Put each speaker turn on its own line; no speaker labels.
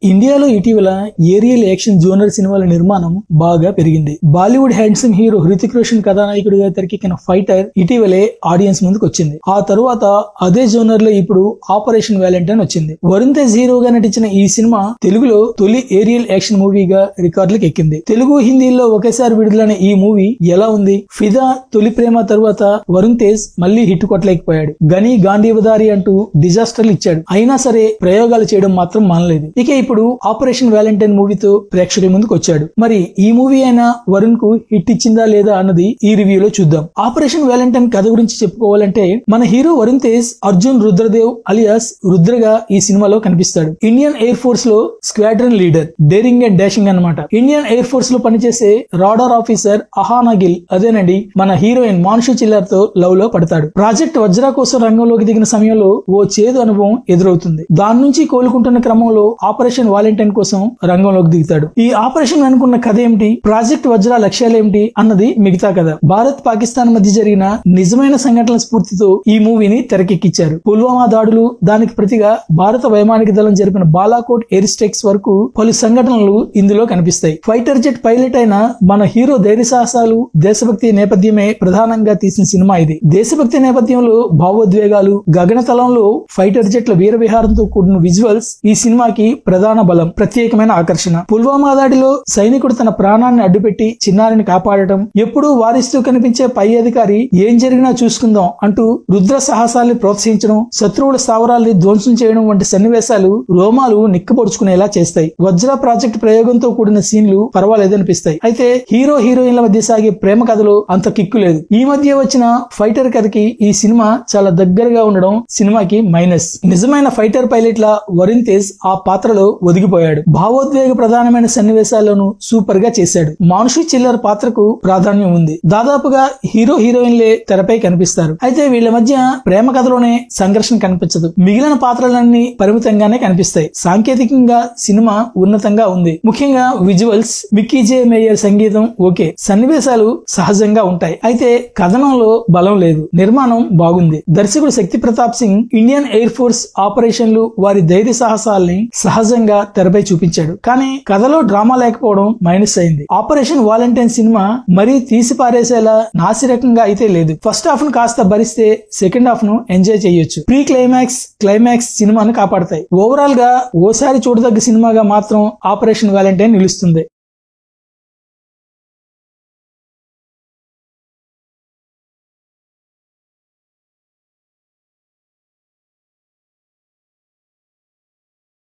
ఇండియాలో ఇటీవల aerial action genre సినిమాల నిర్మాణం బాగా పెరిగింది. బాలీవుడ్ హ్యాండ్సమ్ హీరో హృతిక్ రోషన్ కథానాయకుడిగా తెరకెక్కిన ఫైటర్ ఇటీవలే ఆడియన్స్ ముందుకు వచ్చింది. ఆ తరువాత అదే జోనర్ లో ఇప్పుడు ఆపరేషన్ వ్యాలంటైన్ వచ్చింది. వరుణ్ తేజ్ హీరోగా నటించిన ఈ సినిమా తెలుగులో తొలి ఏరియల్ యాక్షన్ మూవీగా రికార్డులకు ఎక్కింది. తెలుగు, హిందీలో ఒకేసారి విడుదలైన ఈ మూవీ ఎలా ఉంది? ఫిదా, తొలి ప్రేమ తరువాత వరుణ్ తేజ్ మళ్లీ హిట్ కొట్టలేకపోయాడు. గని, గాంధీవదారి అంటూ డిజాస్టర్లు ఇచ్చాడు. అయినా సరే ప్రయోగాలు చేయడం మాత్రం మానలేదు. ఇక ఇప్పుడు ఆపరేషన్ వ్యాలంటైన్ మూవీతో ప్రేక్షకుల ముందుకు వచ్చాడు. మరి ఈ మూవీ అయినా వరుణ్ కు హిట్ ఇచ్చిందా లేదా అన్నది ఈ రివ్యూలో చూద్దాం. ఆపరేషన్ వ్యాలంటైన్ కథ గురించి చెప్పుకోవాలంటే మన హీరో వరుణ్ తేజ్ అర్జున్ రుద్రదేవ్ అలియాస్ రుద్రగా ఈ సినిమాలో కనిపిస్తాడు. ఇండియన్ ఎయిర్ ఫోర్స్ లో squadron leader, daring and dashing అన్నమాట. ఇండియన్ ఎయిర్ ఫోర్స్ లో పనిచేసే రాడార్ ఆఫీసర్ అహానా గిల్ అదేనండి మన హీరోయిన్ మాన్షు చిల్లర్ తో లవ్ లో పడతాడు. ప్రాజెక్ట్ వజ్రా కోసం రంగంలోకి దిగిన సమయంలో ఓ చేదు అనుభవం ఎదురవుతుంది. దాని నుంచి కోలుకుంటున్న క్రమంలో ఆపరేషన్ వాలంటైన్ కోసం రంగంలోకి దిగుతాడు. ఈ ఆపరేషన్ అనుకున్న కథ ఏమిటి, ప్రాజెక్ట్ వజ్రా లక్ష్యాలు ఏమిటి అన్నది మిగతా కథ. భారత్ పాకిస్తాన్ మధ్య జరిగిన నిజమైన సంఘటనల స్ఫూర్తితో ఈ మూవీని తెరకెక్కించారు. పుల్వామా దాడులు, దానికి ప్రతిగా భారత వైమానిక దళం జరిపిన బాలాకోట్ ఎయిర్ స్ట్రైక్స్ వరకు పలు సంఘటనలు ఇందులో కనిపిస్తాయి. ఫైటర్ జెట్ పైలట్ అయిన మన హీరో ధైర్య సాహసాలు, దేశభక్తి నేపథ్యమే ప్రధానంగా తీసిన సినిమా ఇది. దేశభక్తి నేపథ్యంలో భావోద్వేగాలు, గగనతలంలో ఫైటర్ జెట్ల వీర విహారంతో కూడిన విజువల్స్ ఈ సినిమాకి ప్రధాన బలం, ప్రత్యేకమైన ఆకర్షణ. పుల్వామా దాడిలో సైనికుడు తన ప్రాణాన్ని అడ్డుపెట్టి చిన్నారిని కాపాడటం, ఎప్పుడూ వారిస్తూ కనిపించే పై అధికారి ఏం జరిగినా చూసుకుందాం అంటూ రుద్ర సాహసాల్ని ప్రోత్సహించడం, శత్రువుల స్థావరాల్ని ధ్వంసం చేయడం వంటి సన్నివేశాలు రోమాలు నిక్కపొడుచుకునేలా చేస్తాయి. వజ్రా ప్రాజెక్ట్ ప్రయోగంతో కూడిన సీన్లు పర్వాలేదనిపిస్తాయి. అయితే హీరో హీరోయిన్ల మధ్య సాగే ప్రేమ కథలో అంత కిక్కు లేదు. ఈ మధ్య వచ్చిన ఫైటర్ కథకి ఈ సినిమా చాలా దగ్గరగా ఉండడం సినిమాకి మైనస్. నిజమైన ఫైటర్ పైలట్ లా వరుణ్ తేజ్ ఆ పాత్రలో ఒదిగిపోయాడు. భావోద్వేగ ప్రధానమైన సన్నివేశాలను సూపర్ గా చేశాడు. మానుషి చిల్లర్ పాత్రకు ప్రాధాన్యం ఉంది. దాదాపుగా హీరో హీరోయిన్లే తెరపై కనిపిస్తారు. అయితే వీళ్ళ మధ్య ప్రేమ కథలోనే సంఘర్షణ కనిపించదు. మిగిలిన పాత్రలన్నీ పరిమితంగానే కనిపిస్తాయి. సాంకేతికంగా సినిమా ఉన్నతంగా ఉంది. ముఖ్యంగా విజువల్స్, మిక్కీ జే మేయర్ సంగీతం ఓకే, సన్నివేశాలు సహజంగా ఉంటాయి. అయితే కథనంలో బలం లేదు. నిర్మాణం బాగుంది. దర్శకుడు Shakti Pratap Singh Indian Air Force ఆపరేషన్లు, వారి ధైర్య సాహసాల్ని సహజంగా తెరపై చూపించాడు. కానీ కథలో డ్రామా లేకపోవడం మైనస్ అయింది. ఆపరేషన్ వాలంటైన్ సినిమా మరీ తీసి పారేసేలా నాసిరకంగా అయితే లేదు. ఫస్ట్ హాఫ్ ను కాస్త భరిస్తే సెకండ్ హాఫ్ ను ఎంజాయ్ చేయొచ్చు. ప్రీ క్లైమాక్స్ సినిమాను కాపాడతాయి. ఓవరాల్ గా ఓసారి చూడదగ్గ సినిమాగా మాత్రం ఆపరేషన్ వాలంటైన్ నిలుస్తుంది.